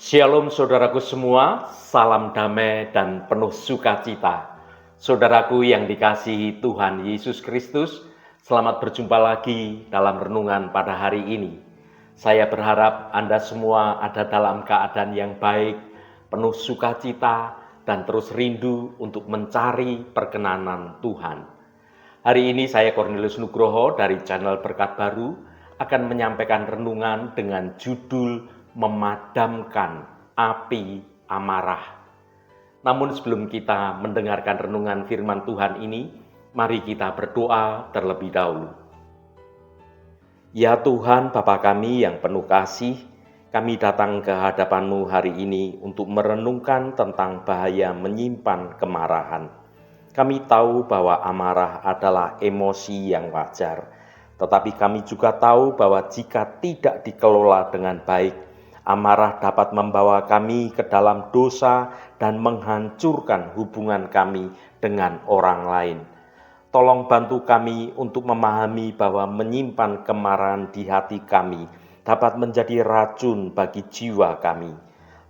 Shalom saudaraku semua, salam damai dan penuh sukacita. Saudaraku yang dikasihi Tuhan Yesus Kristus, selamat berjumpa lagi dalam renungan pada hari ini. Saya berharap Anda semua ada dalam keadaan yang baik, penuh sukacita, dan terus rindu untuk mencari perkenanan Tuhan. Hari ini saya Cornelius Nugroho dari channel Berkat Baru akan menyampaikan renungan dengan judul Memadamkan Api Amarah. Namun sebelum kita mendengarkan renungan firman Tuhan ini, mari kita berdoa terlebih dahulu. Ya Tuhan, Bapa kami yang penuh kasih, kami datang ke hadapan-Mu hari ini untuk merenungkan tentang bahaya menyimpan kemarahan. Kami tahu bahwa amarah adalah emosi yang wajar, tetapi kami juga tahu bahwa jika tidak dikelola dengan baik, amarah dapat membawa kami ke dalam dosa dan menghancurkan hubungan kami dengan orang lain. Tolong bantu kami untuk memahami bahwa menyimpan kemarahan di hati kami dapat menjadi racun bagi jiwa kami.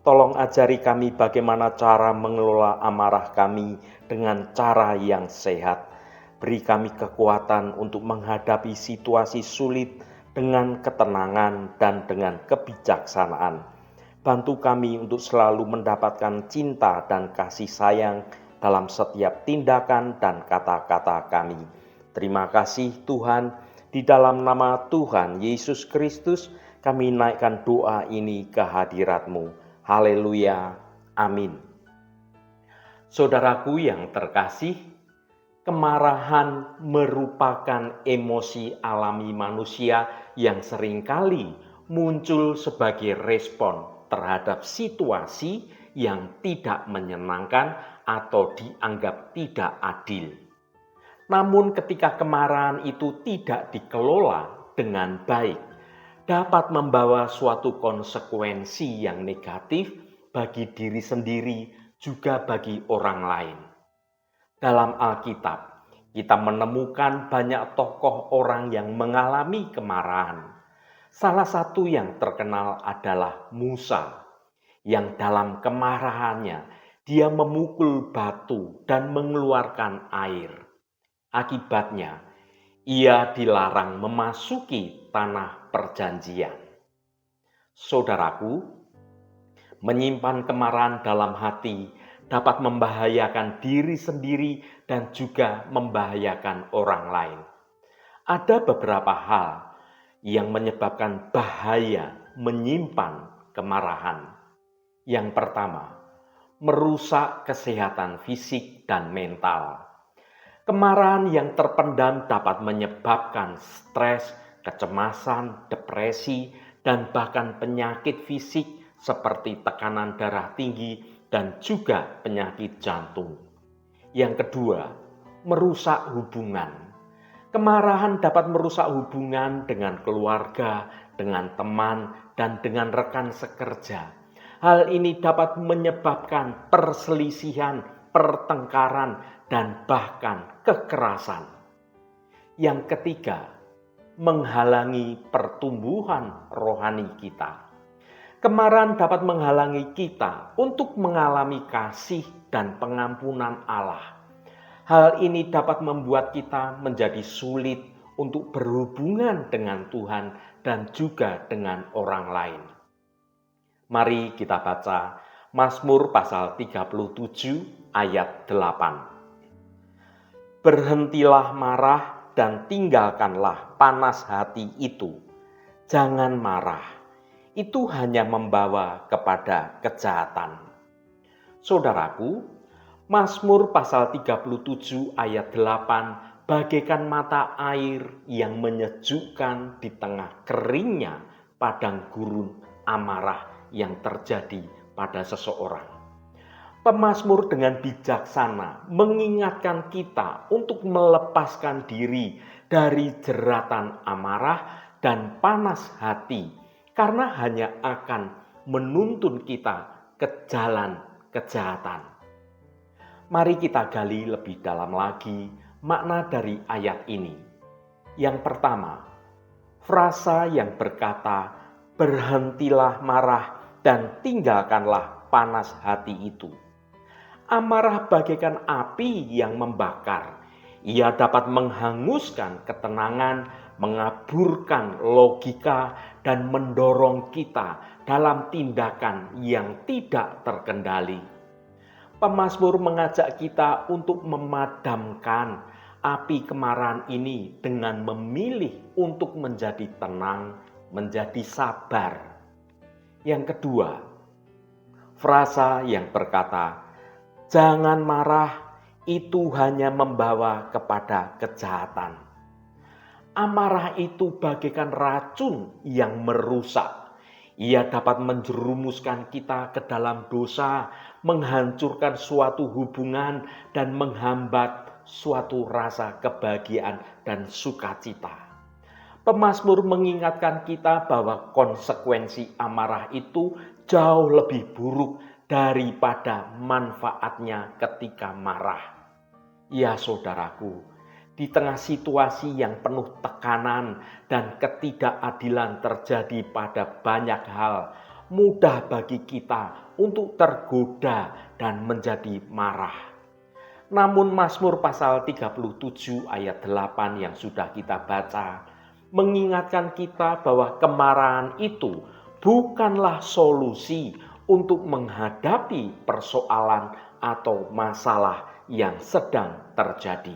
Tolong ajari kami bagaimana cara mengelola amarah kami dengan cara yang sehat. Beri kami kekuatan untuk menghadapi situasi sulit dengan ketenangan dan dengan kebijaksanaan. Bantu kami untuk selalu mendapatkan cinta dan kasih sayang dalam setiap tindakan dan kata-kata kami. Terima kasih Tuhan, di dalam nama Tuhan Yesus Kristus kami naikkan doa ini ke hadirat-Mu. Haleluya, amin. Saudaraku yang terkasih, kemarahan merupakan emosi alami manusia yang seringkali muncul sebagai respon terhadap situasi yang tidak menyenangkan atau dianggap tidak adil. Namun ketika kemarahan itu tidak dikelola dengan baik, dapat membawa suatu konsekuensi yang negatif bagi diri sendiri juga bagi orang lain. Dalam Alkitab, kita menemukan banyak tokoh orang yang mengalami kemarahan. Salah satu yang terkenal adalah Musa, yang dalam kemarahannya dia memukul batu dan mengeluarkan air. Akibatnya, ia dilarang memasuki tanah perjanjian. Saudaraku, menyimpan kemarahan dalam hati dapat membahayakan diri sendiri dan juga membahayakan orang lain. Ada beberapa hal yang menyebabkan bahaya menyimpan kemarahan. Yang pertama, merusak kesehatan fisik dan mental. Kemarahan yang terpendam dapat menyebabkan stres, kecemasan, depresi, dan bahkan penyakit fisik seperti tekanan darah tinggi dan juga penyakit jantung. Yang kedua, merusak hubungan. Kemarahan dapat merusak hubungan dengan keluarga, dengan teman, dan dengan rekan sekerja. Hal ini dapat menyebabkan perselisihan, pertengkaran, dan bahkan kekerasan. Yang ketiga, menghalangi pertumbuhan rohani kita. Kemarahan dapat menghalangi kita untuk mengalami kasih dan pengampunan Allah. Hal ini dapat membuat kita menjadi sulit untuk berhubungan dengan Tuhan dan juga dengan orang lain. Mari kita baca Mazmur pasal 37 ayat 8. Berhentilah marah dan tinggalkanlah panas hati itu. Jangan marah. Itu hanya membawa kepada kejahatan. Saudaraku, Mazmur pasal 37 ayat 8 bagaikan mata air yang menyejukkan di tengah keringnya padang gurun amarah yang terjadi pada seseorang. Pemazmur dengan bijaksana mengingatkan kita untuk melepaskan diri dari jeratan amarah dan panas hati, karena hanya akan menuntun kita ke jalan kejahatan. Mari kita gali lebih dalam lagi makna dari ayat ini. Yang pertama, frasa yang berkata, berhentilah marah dan tinggalkanlah panas hati itu. Amarah bagaikan api yang membakar. Ia dapat menghanguskan ketenangan, mengaburkan logika, dan mendorong kita dalam tindakan yang tidak terkendali. Pemazmur mengajak kita untuk memadamkan api kemarahan ini dengan memilih untuk menjadi tenang, menjadi sabar. Yang kedua, frasa yang berkata, "Jangan marah, itu hanya membawa kepada kejahatan." Amarah itu bagaikan racun yang merusak. Ia dapat menjerumuskan kita ke dalam dosa, menghancurkan suatu hubungan, dan menghambat suatu rasa kebahagiaan dan sukacita. Pemazmur mengingatkan kita bahwa konsekuensi amarah itu jauh lebih buruk daripada manfaatnya ketika marah. Ya saudaraku, di tengah situasi yang penuh tekanan dan ketidakadilan terjadi pada banyak hal, mudah bagi kita untuk tergoda dan menjadi marah. Namun Mazmur pasal 37 ayat 8 yang sudah kita baca mengingatkan kita bahwa kemarahan itu bukanlah solusi untuk menghadapi persoalan atau masalah yang sedang terjadi.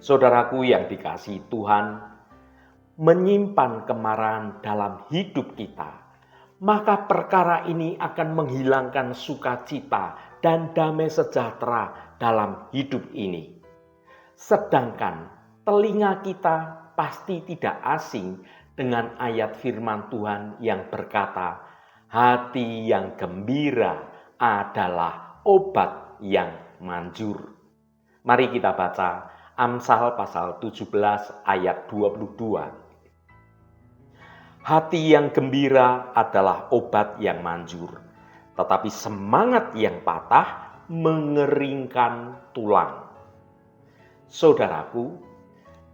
Saudaraku yang dikasihi Tuhan, menyimpan kemarahan dalam hidup kita, maka perkara ini akan menghilangkan sukacita dan damai sejahtera dalam hidup ini. Sedangkan telinga kita pasti tidak asing dengan ayat firman Tuhan yang berkata, "Hati yang gembira adalah obat yang manjur." Mari kita baca Amsal pasal 17 ayat 22. Hati yang gembira adalah obat yang manjur, tetapi semangat yang patah mengeringkan tulang. Saudaraku,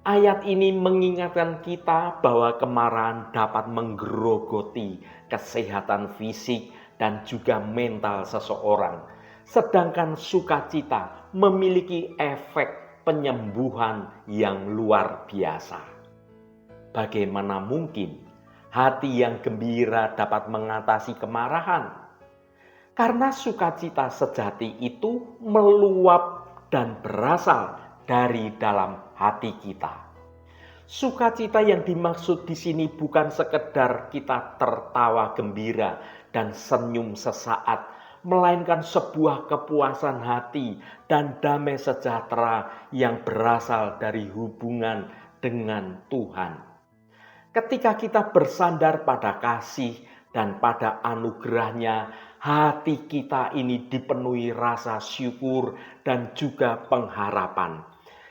ayat ini mengingatkan kita bahwa kemarahan dapat menggerogoti kesehatan fisik dan juga mental seseorang, sedangkan sukacita memiliki efek penyembuhan yang luar biasa. Bagaimana mungkin hati yang gembira dapat mengatasi kemarahan? Karena sukacita sejati itu meluap dan berasal dari dalam hati kita. Sukacita yang dimaksud di sini bukan sekedar kita tertawa gembira dan senyum sesaat, melainkan sebuah kepuasan hati dan damai sejahtera yang berasal dari hubungan dengan Tuhan. Ketika kita bersandar pada kasih dan pada anugerah-Nya, hati kita ini dipenuhi rasa syukur dan juga pengharapan,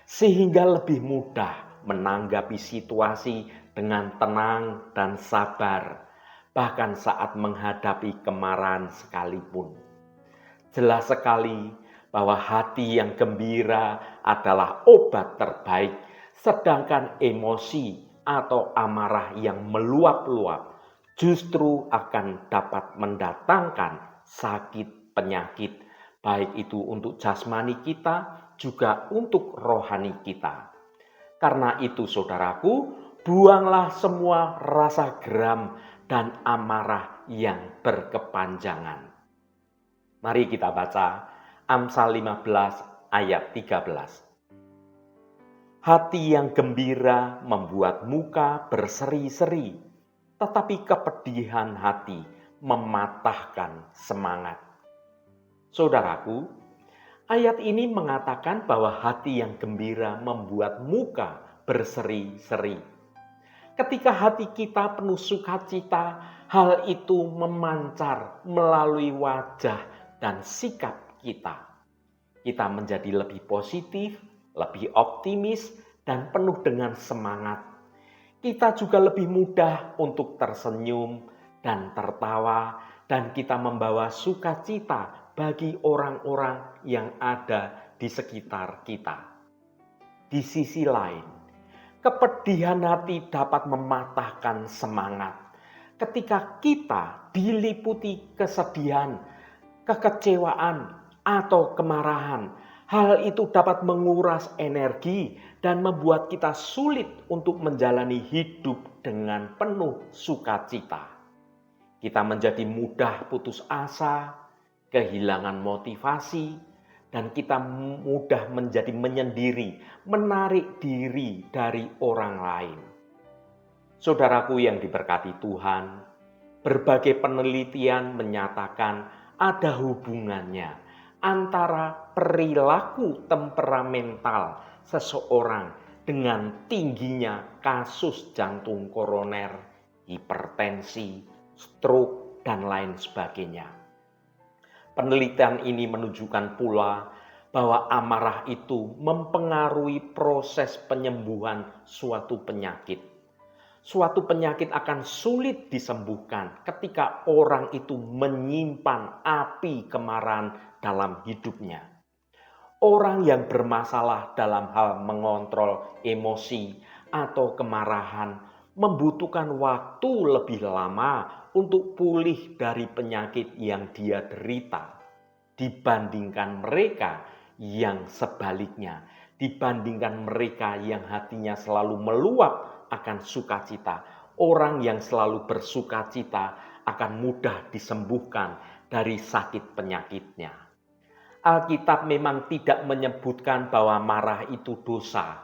sehingga lebih mudah menanggapi situasi dengan tenang dan sabar, bahkan saat menghadapi kemarahan sekalipun. Jelas sekali bahwa hati yang gembira adalah obat terbaik, sedangkan emosi atau amarah yang meluap-luap justru akan dapat mendatangkan sakit penyakit, baik itu untuk jasmani kita, juga untuk rohani kita. Karena itu saudaraku, buanglah semua rasa geram dan amarah yang berkepanjangan. Mari kita baca Amsal 15 ayat 13. Hati yang gembira membuat muka berseri-seri, tetapi kepedihan hati mematahkan semangat. Saudaraku, ayat ini mengatakan bahwa hati yang gembira membuat muka berseri-seri. Ketika hati kita penuh sukacita, hal itu memancar melalui wajah dan sikap kita. Kita menjadi lebih positif, lebih optimis, dan penuh dengan semangat. Kita juga lebih mudah untuk tersenyum dan tertawa, dan kita membawa sukacita bagi orang-orang yang ada di sekitar kita. Di sisi lain, kepedihan hati dapat mematahkan semangat, Ketika kita diliputi kesedihan, kekecewaan, atau kemarahan, hal itu dapat menguras energi dan membuat kita sulit untuk menjalani hidup dengan penuh sukacita. Kita menjadi mudah putus asa, kehilangan motivasi, dan kita mudah menjadi menyendiri, menarik diri dari orang lain. Saudaraku yang diberkati Tuhan, berbagai penelitian menyatakan ada hubungannya antara perilaku temperamental seseorang dengan tingginya kasus jantung koroner, hipertensi, stroke, dan lain sebagainya. Penelitian ini menunjukkan pula bahwa amarah itu mempengaruhi proses penyembuhan suatu penyakit. Suatu penyakit akan sulit disembuhkan ketika orang itu menyimpan api kemarahan dalam hidupnya. Orang yang bermasalah dalam hal mengontrol emosi atau kemarahan membutuhkan waktu lebih lama untuk pulih dari penyakit yang dia derita dibandingkan mereka yang sebaliknya, dibandingkan mereka yang hatinya selalu meluap akan sukacita. Orang yang selalu bersukacita akan mudah disembuhkan dari sakit penyakitnya. Alkitab memang tidak menyebutkan bahwa marah itu dosa.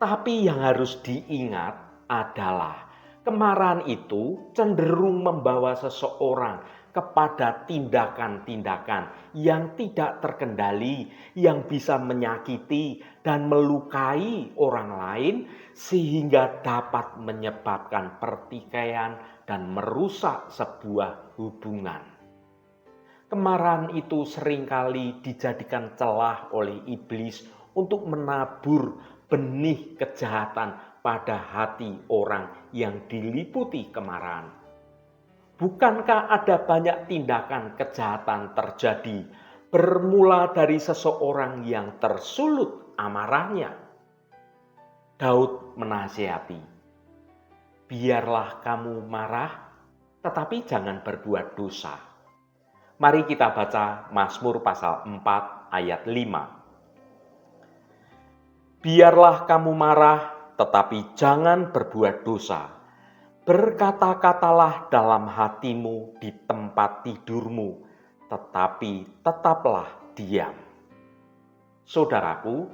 Tapi yang harus diingat adalah kemarahan itu cenderung membawa seseorang kepada tindakan-tindakan yang tidak terkendali, yang bisa menyakiti dan melukai orang lain, sehingga dapat menyebabkan pertikaian dan merusak sebuah hubungan. Kemarahan itu seringkali dijadikan celah oleh iblis untuk menabur benih kejahatan pada hati orang yang diliputi kemarahan. Bukankah ada banyak tindakan kejahatan terjadi bermula dari seseorang yang tersulut amarahnya? Daud menasihati, "Biarlah kamu marah, tetapi jangan berbuat dosa." Mari kita baca Mazmur pasal 4 ayat 5. "Biarlah kamu marah, tetapi jangan berbuat dosa. Berkata-katalah dalam hatimu di tempat tidurmu, tetapi tetaplah diam." Saudaraku,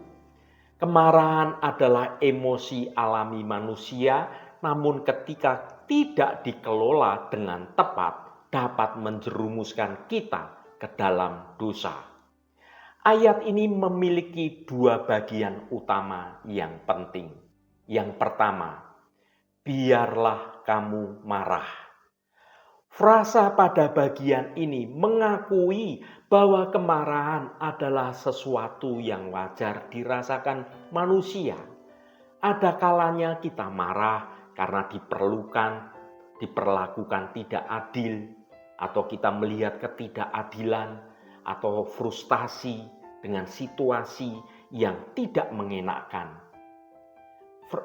kemarahan adalah emosi alami manusia, namun ketika tidak dikelola dengan tepat, dapat menjerumuskan kita ke dalam dosa. Ayat ini memiliki dua bagian utama yang penting. Yang pertama, biarlah kamu marah. Frasa pada bagian ini mengakui bahwa kemarahan adalah sesuatu yang wajar dirasakan manusia. Ada kalanya kita marah karena diperlakukan tidak adil, atau kita melihat ketidakadilan atau frustasi dengan situasi yang tidak mengenakan.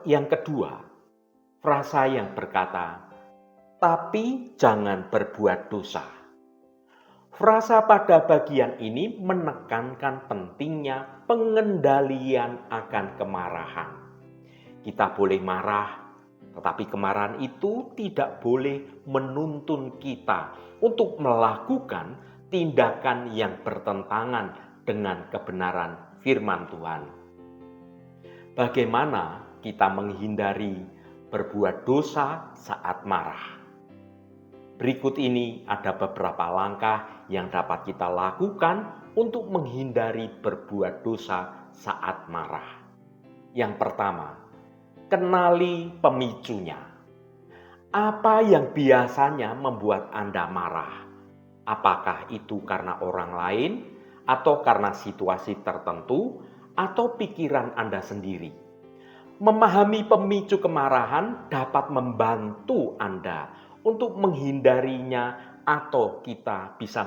Yang kedua, frasa yang berkata, "Tapi jangan berbuat dosa." Frasa pada bagian ini menekankan pentingnya pengendalian akan kemarahan. Kita boleh marah, tetapi kemarahan itu tidak boleh menuntun kita untuk melakukan tindakan yang bertentangan dengan kebenaran firman Tuhan. Bagaimana kita menghindari berbuat dosa saat marah? Berikut ini ada beberapa langkah yang dapat kita lakukan untuk menghindari berbuat dosa saat marah. Yang pertama, kenali pemicunya. Apa yang biasanya membuat Anda marah? Apakah itu karena orang lain, atau karena situasi tertentu, atau pikiran Anda sendiri? Memahami pemicu kemarahan dapat membantu Anda untuk menghindarinya, atau kita bisa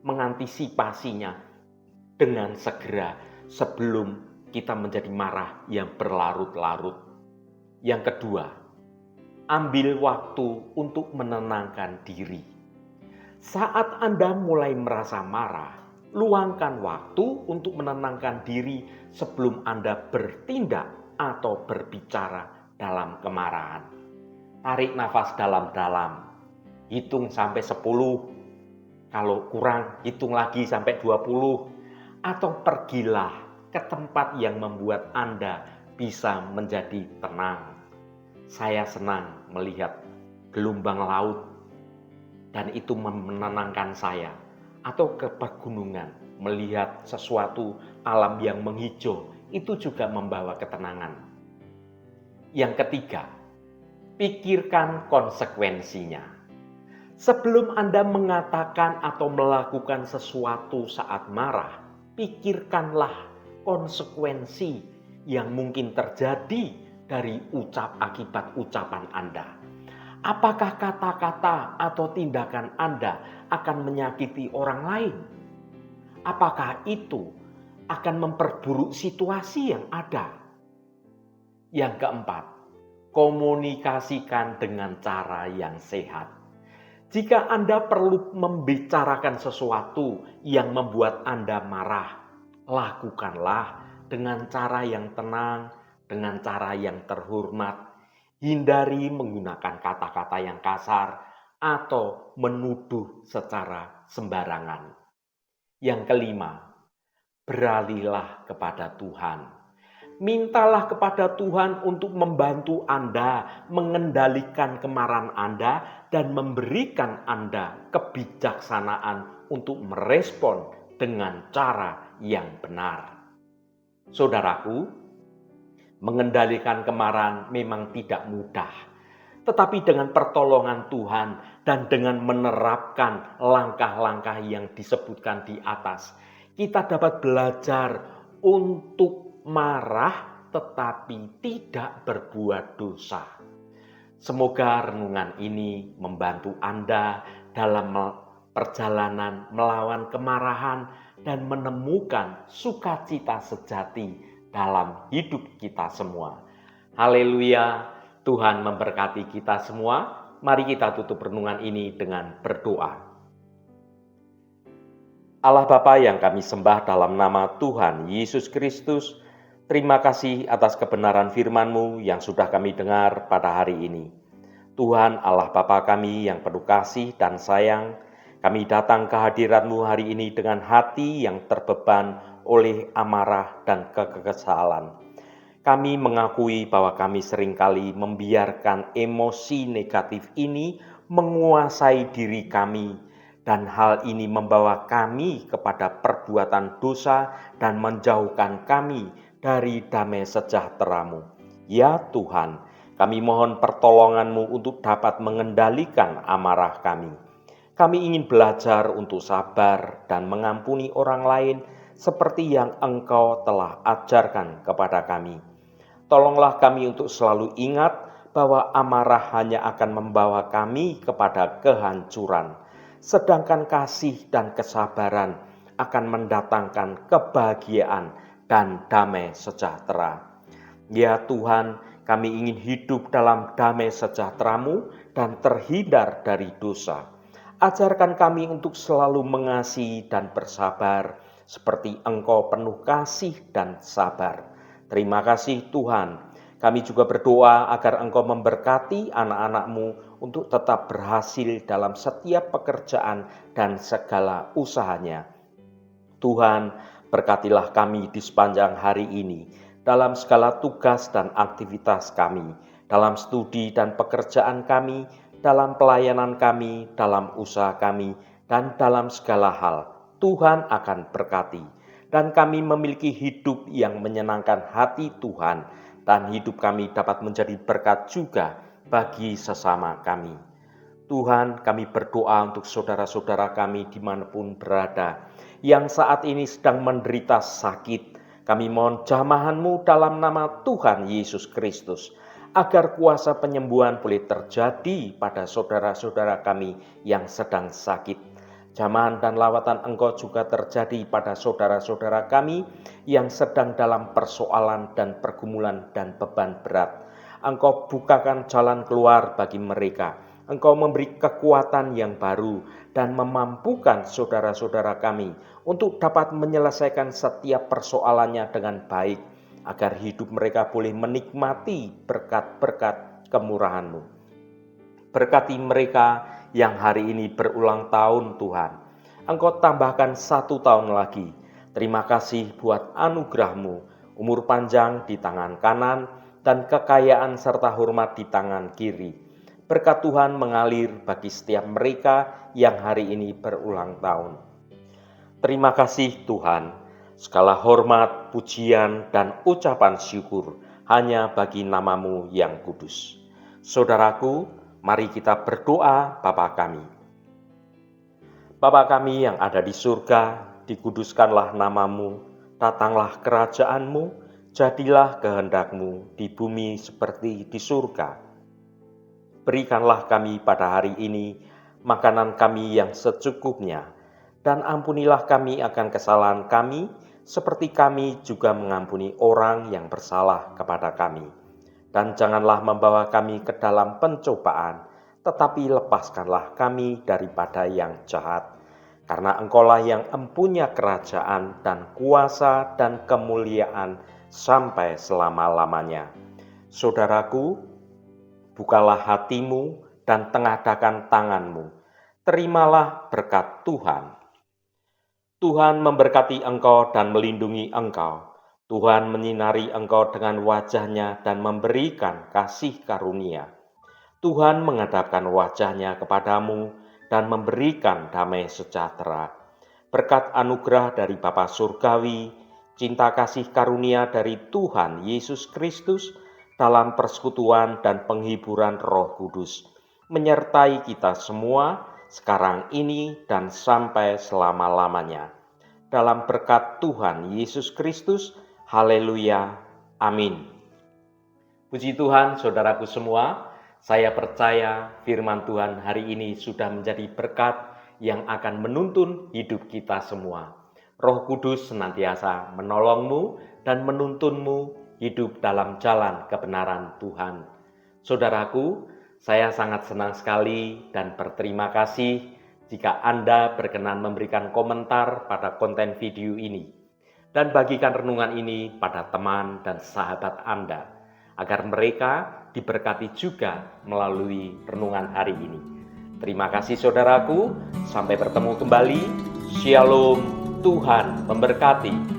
mengantisipasinya dengan segera sebelum kita menjadi marah yang berlarut-larut. Yang kedua, ambil waktu untuk menenangkan diri. Saat Anda mulai merasa marah, luangkan waktu untuk menenangkan diri sebelum Anda bertindak atau berbicara dalam kemarahan. Tarik nafas dalam-dalam, hitung sampai 10, kalau kurang hitung lagi sampai 20, atau pergilah ke tempat yang membuat Anda bisa menjadi tenang. Saya senang melihat gelombang laut dan itu menenangkan saya, atau ke pegunungan melihat sesuatu alam yang menghijau, itu juga membawa ketenangan. Yang ketiga, pikirkan konsekuensinya. Sebelum Anda mengatakan atau melakukan sesuatu saat marah, pikirkanlah konsekuensi yang mungkin terjadi dari akibat ucapan Anda. Apakah kata-kata atau tindakan Anda akan menyakiti orang lain? Apakah itu akan memperburuk situasi yang ada? Yang keempat, komunikasikan dengan cara yang sehat. Jika Anda perlu membicarakan sesuatu yang membuat Anda marah, lakukanlah dengan cara yang tenang, dengan cara yang terhormat. Hindari menggunakan kata-kata yang kasar atau menuduh secara sembarangan. Yang kelima, beralihlah kepada Tuhan. Mintalah kepada Tuhan untuk membantu Anda mengendalikan kemarahan Anda dan memberikan Anda kebijaksanaan untuk merespon dengan cara yang benar. Saudaraku, mengendalikan kemarahan memang tidak mudah, tetapi dengan pertolongan Tuhan dan dengan menerapkan langkah-langkah yang disebutkan di atas, kita dapat belajar untuk marah tetapi tidak berbuat dosa. Semoga renungan ini membantu Anda dalam perjalanan melawan kemarahan dan menemukan sukacita sejati dalam hidup kita semua. Haleluya, Tuhan memberkati kita semua. Mari kita tutup renungan ini dengan berdoa. Allah Bapa yang kami sembah dalam nama Tuhan Yesus Kristus, terima kasih atas kebenaran firman-Mu yang sudah kami dengar pada hari ini. Tuhan Allah Bapa kami yang penuh kasih dan sayang, kami datang ke hadirat-Mu hari ini dengan hati yang terbeban oleh amarah dan kekesalan. Kami mengakui bahwa kami seringkali membiarkan emosi negatif ini menguasai diri kami, dan hal ini membawa kami kepada perbuatan dosa dan menjauhkan kami dari damai sejahtera-Mu. Ya Tuhan, kami mohon pertolongan-Mu untuk dapat mengendalikan amarah kami. Kami ingin belajar untuk sabar dan mengampuni orang lain seperti yang Engkau telah ajarkan kepada kami. Tolonglah kami untuk selalu ingat bahwa amarah hanya akan membawa kami kepada kehancuran, sedangkan kasih dan kesabaran akan mendatangkan kebahagiaan dan damai sejahtera. Ya Tuhan, kami ingin hidup dalam damai sejahtera-Mu dan terhindar dari dosa. Ajarkan kami untuk selalu mengasihi dan bersabar, seperti Engkau penuh kasih dan sabar. Terima kasih Tuhan. Kami juga berdoa agar Engkau memberkati anak-anak-Mu untuk tetap berhasil dalam setiap pekerjaan dan segala usahanya. Tuhan, berkatilah kami di sepanjang hari ini, dalam segala tugas dan aktivitas kami, dalam studi dan pekerjaan kami, dalam pelayanan kami, dalam usaha kami, dan dalam segala hal. Tuhan akan berkati, dan kami memiliki hidup yang menyenangkan hati Tuhan, dan hidup kami dapat menjadi berkat juga bagi sesama kami. Tuhan, kami berdoa untuk saudara-saudara kami dimanapun berada, yang saat ini sedang menderita sakit. Kami mohon jamahan-Mu dalam nama Tuhan Yesus Kristus, agar kuasa penyembuhan boleh terjadi pada saudara-saudara kami yang sedang sakit. Jamahan dan lawatan Engkau juga terjadi pada saudara-saudara kami yang sedang dalam persoalan dan pergumulan dan beban berat. Engkau bukakan jalan keluar bagi mereka. Engkau memberi kekuatan yang baru dan memampukan saudara-saudara kami untuk dapat menyelesaikan setiap persoalannya dengan baik, agar hidup mereka boleh menikmati berkat-berkat kemurahan-Mu. Berkati mereka yang hari ini berulang tahun Tuhan. Engkau tambahkan 1 tahun lagi. Terima kasih buat anugerah-Mu, umur panjang di tangan kanan dan kekayaan serta hormat di tangan kiri. Berkat Tuhan mengalir bagi setiap mereka yang hari ini berulang tahun. Terima kasih Tuhan, segala hormat, pujian, dan ucapan syukur hanya bagi nama-Mu yang kudus. Saudaraku, mari kita berdoa Bapa kami. Bapa kami yang ada di surga, dikuduskanlah nama-Mu, datanglah kerajaan-Mu, jadilah kehendak-Mu di bumi seperti di surga. Berikanlah kami pada hari ini makanan kami yang secukupnya, dan ampunilah kami akan kesalahan kami, seperti kami juga mengampuni orang yang bersalah kepada kami. Dan janganlah membawa kami ke dalam pencobaan, tetapi lepaskanlah kami daripada yang jahat. Karena Engkaulah yang empunya kerajaan dan kuasa dan kemuliaan sampai selama-lamanya. Saudaraku, bukalah hatimu dan tengadakan tanganmu. Terimalah berkat Tuhan. Tuhan memberkati engkau dan melindungi engkau. Tuhan menyinari engkau dengan wajah-Nya dan memberikan kasih karunia. Tuhan menghadapkan wajah-Nya kepadamu dan memberikan damai sejahtera. Berkat anugerah dari Bapa Surgawi, cinta kasih karunia dari Tuhan Yesus Kristus, dalam persekutuan dan penghiburan Roh Kudus, menyertai kita semua sekarang ini dan sampai selama-lamanya. Dalam berkat Tuhan Yesus Kristus, haleluya, amin. Puji Tuhan, saudaraku semua, saya percaya firman Tuhan hari ini sudah menjadi berkat yang akan menuntun hidup kita semua. Roh Kudus senantiasa menolongmu dan menuntunmu hidup dalam jalan kebenaran Tuhan. Saudaraku, saya sangat senang sekali dan berterima kasih jika Anda berkenan memberikan komentar pada konten video ini dan bagikan renungan ini pada teman dan sahabat Anda, agar mereka diberkati juga melalui renungan hari ini. Terima kasih saudaraku, sampai bertemu kembali. Shalom, Tuhan memberkati.